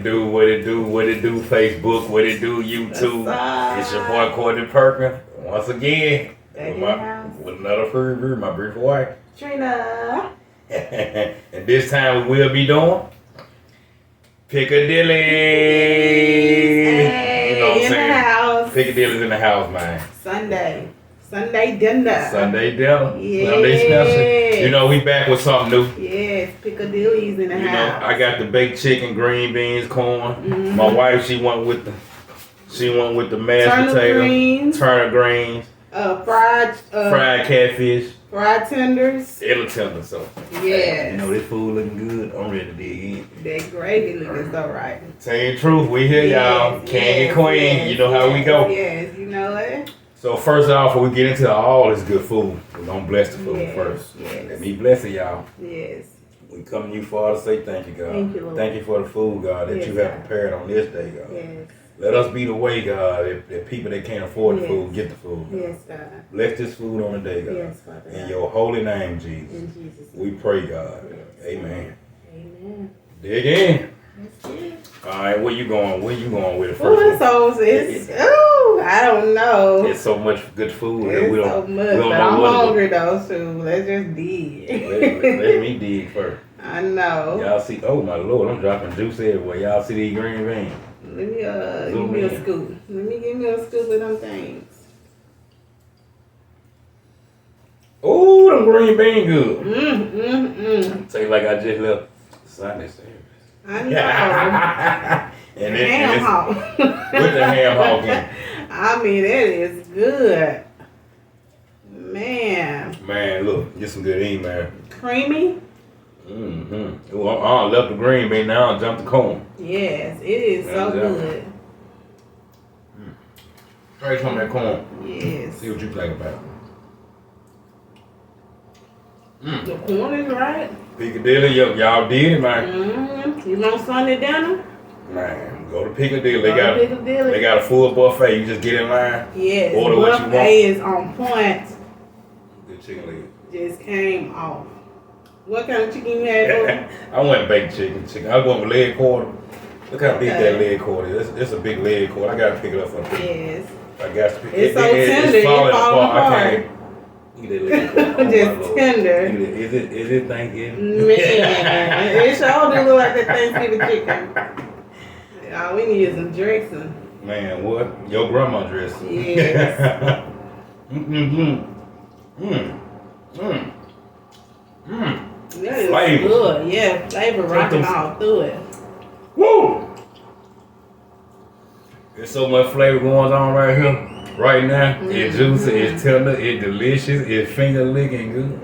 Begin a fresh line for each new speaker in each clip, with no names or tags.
it do, what it do, what it do, Facebook, what it do, YouTube. It's your boy Courtney Perkins. Once again, with another food review, my beautiful wife.
Trina.
And this time we will be doing Piccadilly.
Hey,
you know what I'm
in
saying?
the house.
Piccadilly's in the house, man.
Sunday dinner.
Sunday dinner.
Yeah.
Sunday special. You know, we back with something new.
Yes, Piccadilly's in the house.
You know, I got the baked chicken, green beans, corn.
Mm-hmm.
My wife, she went with the mashed potato, turnip greens,
fried
catfish,
fried tenders.
it'll tender. So
yes.
You know, this food looking good. I'm ready to dig in.
That gravy looking so right.
TeamTruth, we here, y'all. King and Queen.
Yes,
you know how we go.
Yes, you know it.
So first off, before we get into all this good food, we're gonna bless the food first.
Yes.
Let me bless it, y'all.
Yes.
We come to you, Father, say thank you, God.
Thank you, Lord.
Thank you for the food, God, that you have prepared on this day, God.
Yes.
Let us be the way, God, that people that can't afford the food get the food. God.
Yes, God.
Bless this food on the day, God.
Yes, Father.
In your holy name, Jesus.
In Jesus' name.
We pray, God.
Yes.
Amen.
Amen.
Dig in.
That's it.
All right, where you going? Where you going with it first?
I don't know.
It's so much good food.
It's
we don't,
so much,
we don't
but
know
I'm
what
hungry though, so let's just dig.
let me dig first.
I know.
Y'all see, oh my Lord, I'm dropping juice everywhere. Y'all see these green beans?
Let me give me a scoop. Give me a scoop of them things.
Oh, them green beans good. Taste like I just left Sunday service.
I know.
and
ham hock.
With the ham hock in.
I mean, that is good. Man,
look, get some good eating, man.
Creamy?
Well, I left the green bean, now I jumped the corn.
Yes, it is so good.
Try some of that corn.
Yes.
See what you think about it.
The corn is right.
Piccadilly, y'all did it, man.
You want Sunday dinner?
Man, go to Piccadilly.
Piccadilly.
They got a full buffet. You just get in line.
Yes.
Order what you want.
Buffet is on point.
Good chicken leg.
Just came off. What kind of chicken you had?
I went baked chicken. I went with leg quarter. Look how big that leg quarter is. It's a big leg quarter. I gotta pick it up for the
Yes.
I got to pick
it. It's so tender. It's falling apart.
I can't eat that leg quarter.
Just tender.
Is it Thanksgiving?
Man, it sure do look like that Thanksgiving chicken. All we need is some dressing.
Man, what? Your grandma dressing.
Yes. That is
flavor.
good. Yeah, flavor rocking all through it.
Woo! There's so much flavor going on right here, right now. It's juicy, it's tender, it's delicious, it's finger licking good.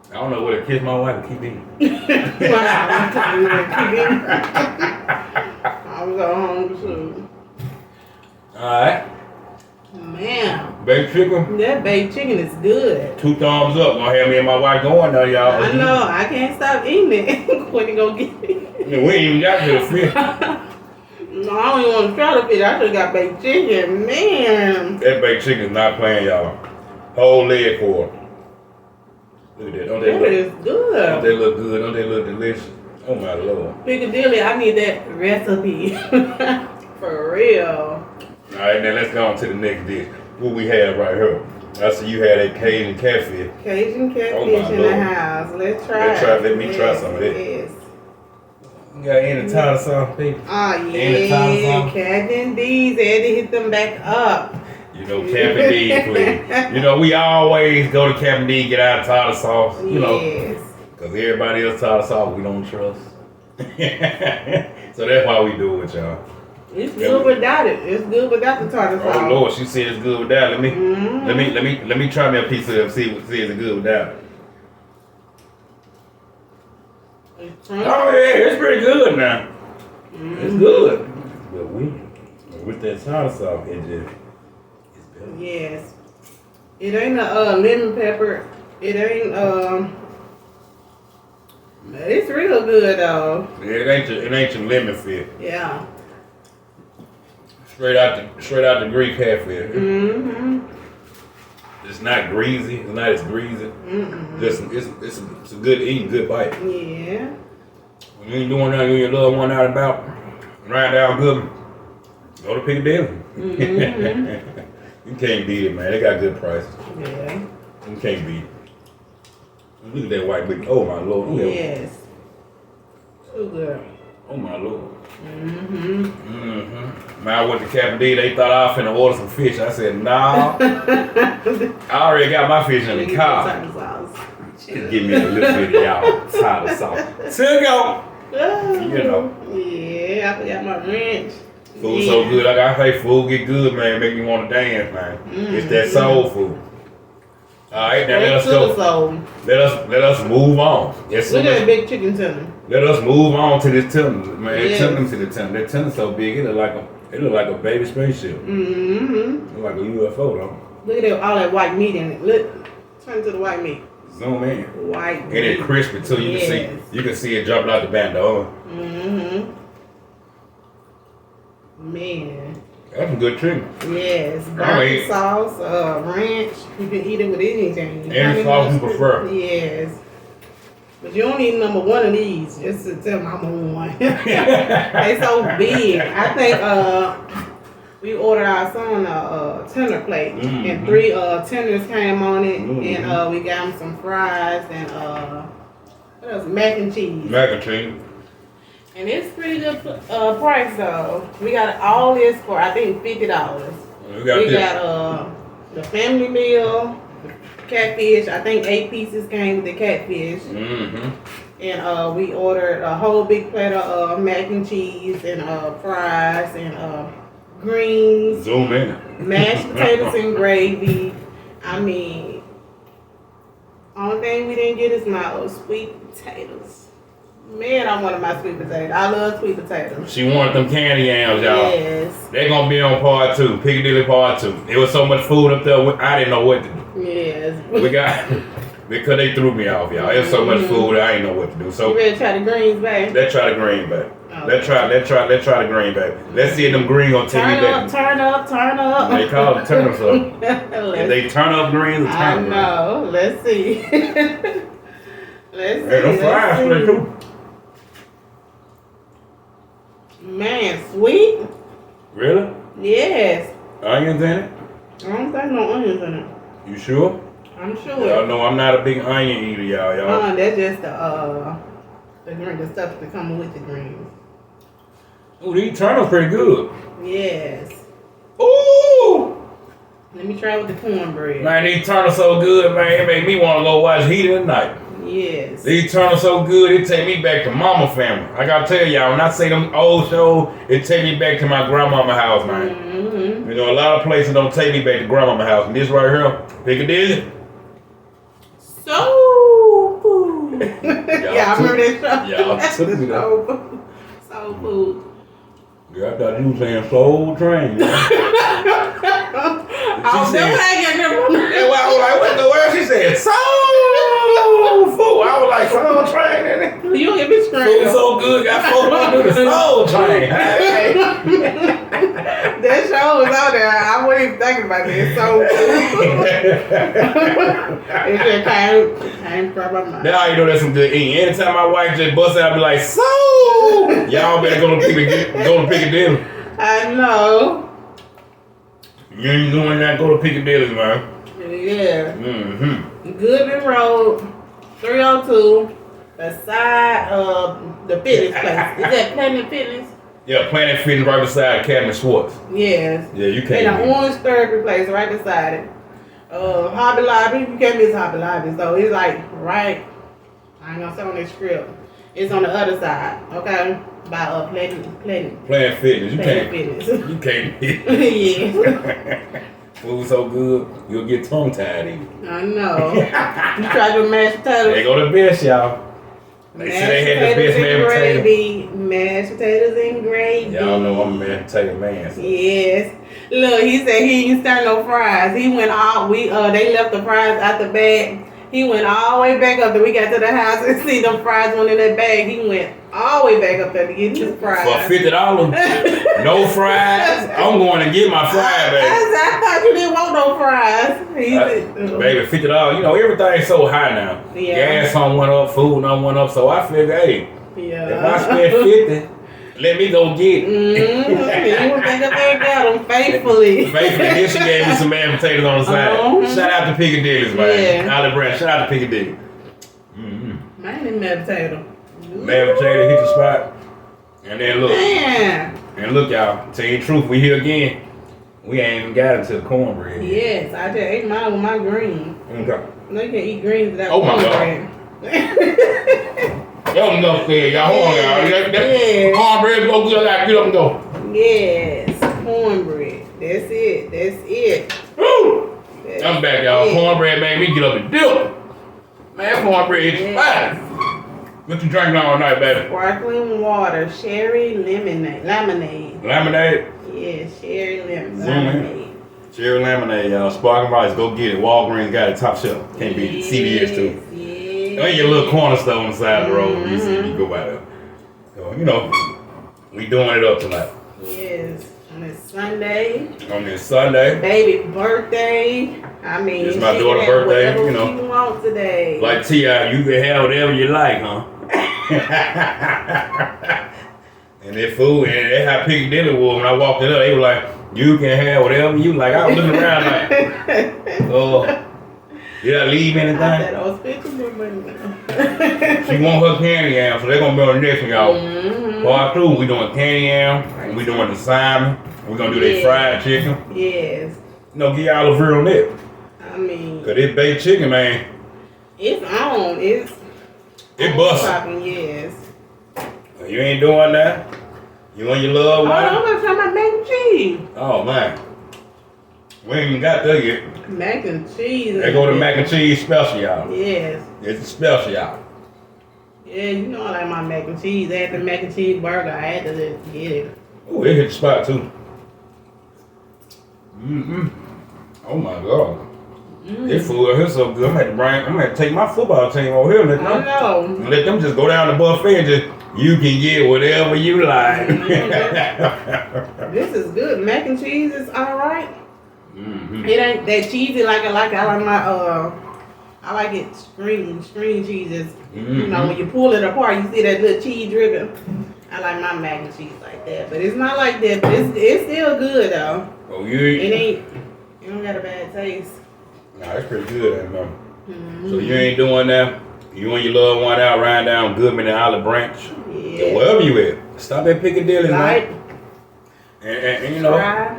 I don't know where to kiss my wife and keep eating.
I was so hungry too.
Alright.
Man.
Baked chicken.
That baked chicken is good.
2 thumbs up. Gonna have me and my wife going now, y'all.
I know. I can't stop eating it. When you go get it?
We ain't even got to the fish.
No, I don't even want to try the fish. I should have got baked chicken. Man.
That baked chicken is not playing, y'all. Whole leg quarter. Look at that. Don't they
That
look
is good.
Don't they look good? Don't they look delicious? Oh my Lord.
Piccadilly, I need that recipe. For real.
Alright, now let's go on to the next dish. What we have right here. I see you had a Cajun catfish.
Cajun catfish in the house. Let's try it.
Let me try some of that.
Yes.
You got any tartar sauce, people?
Oh, yeah. Captain D's. They had to hit them back up.
You know, Captain D, please. You know, we always go to Captain D, get out of tartar sauce. You know. Because everybody else tartar sauce we don't trust. So that's why we do it, y'all.
It's good without it. It's good without the tartar sauce.
Oh Lord, she said it's good without. Let me try me a piece of it and see if it's good without it. Oh yeah, it's pretty good now. It's good. But with that tartar sauce, it's better.
Yes. It ain't a lemon pepper. It ain't it's real good though.
Yeah, it ain't your lemon fish.
Yeah.
Straight out the Greek catfish. It's not greasy. It's not as greasy. It's a good eating, good bite.
Yeah.
When you ain't doing that, you and your loved one out about, Right down good. Go to Piccadilly.
Mm-hmm.
You can't beat it, man. They got good prices.
Yeah.
You can't beat it. Look at that white meat. Oh my lord. Look at that.
Yes. Too good.
Oh my lord.
Mm-hmm.
Mm-hmm. Man, I went to Piccadilly. They thought I was finna order some fish. I said, nah. I already got my fish in the car. Just give me a little bit of y'all tartar sauce. ToGo. You know.
Yeah, I forgot my ranch.
Food so good. Like I say, food get good, man. Make me want to dance, man. It's that soul food. All right, now let us go. Let us move on. Yes,
look at that big chicken tender.
Let us move on to this tender, man.
Yes.
Tender to the tender. That tender's so big, it look like a baby spaceship.
Mm-hmm.
Look like a UFO though.
Look at that, all that white meat in it. Look, turn to the white meat.
Zoom in.
White meat.
And it crispy too. You can see it dropping out the bando.
Mm-hmm. Man.
That's some good chicken.
Yes. Barbecue sauce, ranch. You can eat it with anything.
Any sauce you prefer.
Yes. But you don't need number one of these, just to tell my mom one. They so big. I think we ordered our son a tender plate, and 3 tenders came on it, and we got him some fries and what else? Mac and cheese.
Mac and cheese.
And it's pretty good price though. We got all this for I think $50. We got the family meal. Catfish, I think 8 pieces came with the catfish. And we ordered a whole big plate of mac and cheese and fries and greens.
Zoom in.
Mashed potatoes and gravy. I mean, only thing we didn't get is my sweet potatoes. Man, I wanted my sweet potatoes. I love sweet potatoes.
She wanted them candy yams, y'all.
Yes.
They're gonna be on part 2, Piccadilly part 2. There was so much food up there, I didn't know what to do.
Yes.
We got, because they threw me off, y'all. There's so much food, I didn't know what to do. So
you ready to try the greens, babe?
let's try the green, babe.
Okay.
Let's try the green, babe. Let's see if them green gonna take me back.
Turn up.
They call them turnips up. If they turn up greens, or turn up greens.
I know. Let's see. Let's see.
Hey, them fries pretty too.
Man, sweet?
Really?
Yes.
Onions in it?
I don't think no onions in it.
You sure?
I'm sure.
Y'all know I'm not a big onion eater, y'all.
That's just the stuff that come with the greens.
Ooh, these turnips pretty good.
Yes.
Ooh!
Let me try with the cornbread.
Man, these turnips so good, man. It make me want to go watch Heat of the Night.
Yes.
These turnips so good, it take me back to mama family. I gotta tell y'all, when I say them old shows, it take me back to my grandmama house, man. You know, a lot of places don't take me back to grandmama house. And this right here, Piccadilly.
Soul food. Yeah, I remember that show.
Y'all took me there.
Soul food. Soul food.
Yeah, I thought you was saying Soul Train.
I'll never get them.
I was like, what the world? She said, Soul Food. I was like, Soul Train.
You don't get me straight.
Food so good, got folks on do the Soul Train.
That show was out there. I wasn't even thinking about this. So it just came from my mind.
Now you know that's some good eating. Anytime my wife just busts out, I be like, Soul. Y'all better go to Piccadilly.
I know.
You ain't doing that, go to Piccadilly, man.
Yeah. Goodman Road, 302, beside the fitness place. Is that Planet Fitness?
Yeah, Planet Fitness right beside Captain Schwartz.
Yes.
Yeah, you can't.
And the orange therapy place right beside it. Hobby Lobby, you can't miss Hobby Lobby. So it's like right, I ain't gonna say on this script. It's on the other side, okay? By Planet
Fitness.
Fitness.
You can't.
Yeah.
Food so good, you'll get tongue tied in.
I know. You tried your mashed potatoes.
They go the best, y'all. They say they had the best mashed potatoes.
Mashed potatoes and gravy.
Y'all know I'm a mashed potato man. So.
Yes. Look, he said he didn't start no fries. He went all they left the fries out the bag. He went all the way back up there. We got to the house and see them fries went in that bag. He went all the way back up there to get his fries.
For $50, no fries. I'm going to get my fries, baby.
I thought you didn't want no fries.
Baby, $50. You know, everything's so high now.
Yeah.
Gas on went up, food on went up. So I figured, hey, if I spend $50, Let me go get it.
You will think up there got them faithfully.
Faithfully, then she gave me some mashed potatoes on the side. Shout out to Piccadilly, man.
Yeah.
Olive Branch, shout out to Piccadilly.
Man, them mashed potato.
Mashed potato hit the spot. And then look.
Man.
And look, y'all. Tell you the truth, we here again. We ain't even got into the cornbread.
Yes, I just ate mine with my greens.
Okay.
No, you can't eat greens without
Oh my
cornbread.
That was enough said, y'all. Hold on, y'all.
Yeah.
Cornbread, go good. I gotta get up and go.
Yes, cornbread. That's it. That's it.
Woo!
That's
I'm back, y'all.
it.
Cornbread made me get up and dip. Man, cornbread is fine. What you drinking all night, baby?
Sparkling water, cherry lemonade.
Lemonade?
Yeah, cherry lemonade.
Cherry lemonade, y'all. Sparkling rice, go get it. Walgreens got it, top shelf. Can't beat it. CVS too. Ain't your little corner store on the side of the road. You go by there. So, you know, we doing it up tonight.
Yes, on this Sunday.
On this Sunday.
Baby birthday. I mean,
It's my daughter's birthday, you know.
She want today.
Like T.I., you can have whatever you like, huh? And that food, and that's how Piccadilly was when I walked in up. They were like, you can have whatever you like. I was looking around like, did I leave anything?
I said, oh, speak to me.
She want her candy yam, so they're going to be on the next one, y'all. Part 2, we doing candy yam, and we doing the salmon. We're going to do that fried chicken.
Yes.
You know, give y'all a review on that.
I mean,
Because this baked chicken, man,
it's on. It
busting.
Yes.
You ain't doing that. You and your loved one.
I'm going to try my mac and cheese.
Oh, man. We ain't even got there yet.
Mac and cheese.
They go to mac and cheese special, y'all.
Yes.
It's a special, y'all.
Yeah, you know I like my mac and cheese. After the mac and cheese burger, I had to just get it.
Oh, it hit the spot, too. Oh, my God. This food here so good. I'm gonna have to take my football team over here and let them just go down the buffet and just, you can get whatever you like.
This is good. Mac and cheese is all right. It ain't that cheesy like I like my I like it string cheeses. You know, when you pull it apart, you see that little cheese dripping. I like my mac and cheese like that, but it's not like that. But it's still good though.
Oh,
it don't got a bad taste.
Nah, it's pretty good, man. So you ain't doing that. You and your loved one out riding down Goodman and Olive Branch. Yeah. Wherever you at. Stop at Piccadilly, man. And you know,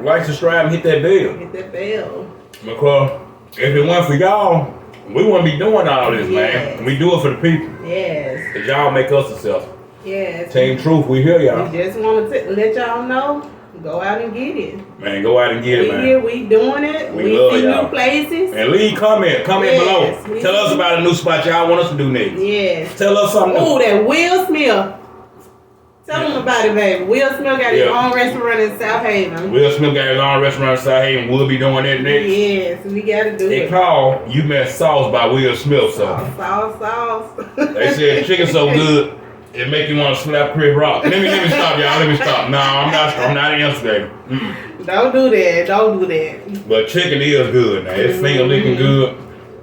like, subscribe, and hit that bell.
Hit that bell.
Because if it weren't for y'all, we wouldn't be doing all this, man. We do it for the people.
Yes.
Because y'all make us successful.
Yes.
TeamTruth, we here, y'all.
We just want to let y'all know, go out and get it.
Man, go out and get it, man.
Here, we doing it. We
love
see
y'all.
New places.
And leave comment below. Tell us about a new spot y'all want us to do next.
Yes.
Tell us something new.
Oh, that Will Smith. Tell them about it, baby. Will Smith got his own restaurant in South Haven.
Will Smith got his own restaurant in South Haven. We'll be doing that next.
Yes, we gotta do it.
They call You Met Sauce by Will Smith. So
sauce.
They said chicken so good it make you want to slap Chris Rock. Let me stop, y'all. Let me stop. No, I'm not an instigator.
Don't do that.
But chicken is good now. It's finger licking good.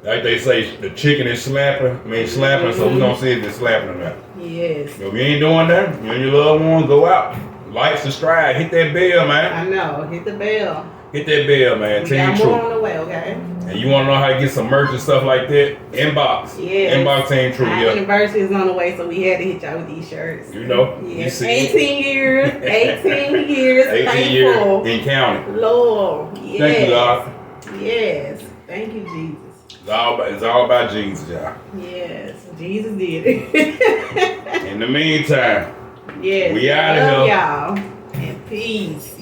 Like they say, the chicken is slapping. So we're gonna see if it's slapping or not.
Yes.
If you ain't doing that, you and your loved one, go out. Like, subscribe, hit that bell, man.
I know, hit the bell.
Hit that bell, man.
We got more on the way, okay?
And you want to know how to get some merch and stuff like that? Inbox.
Yes.
Inbox TeamTruth,
Our anniversary is on the way, so we had to hit y'all with these shirts.
You know,
yes.
you see
18 years. 18 years.
18 years in counting.
Lord, yes.
Thank you, God.
Yes. Thank you, Jesus.
It's all about Jesus, y'all.
Yes, Jesus did it.
In the meantime,
yes,
we out of here.
Y'all. And peace.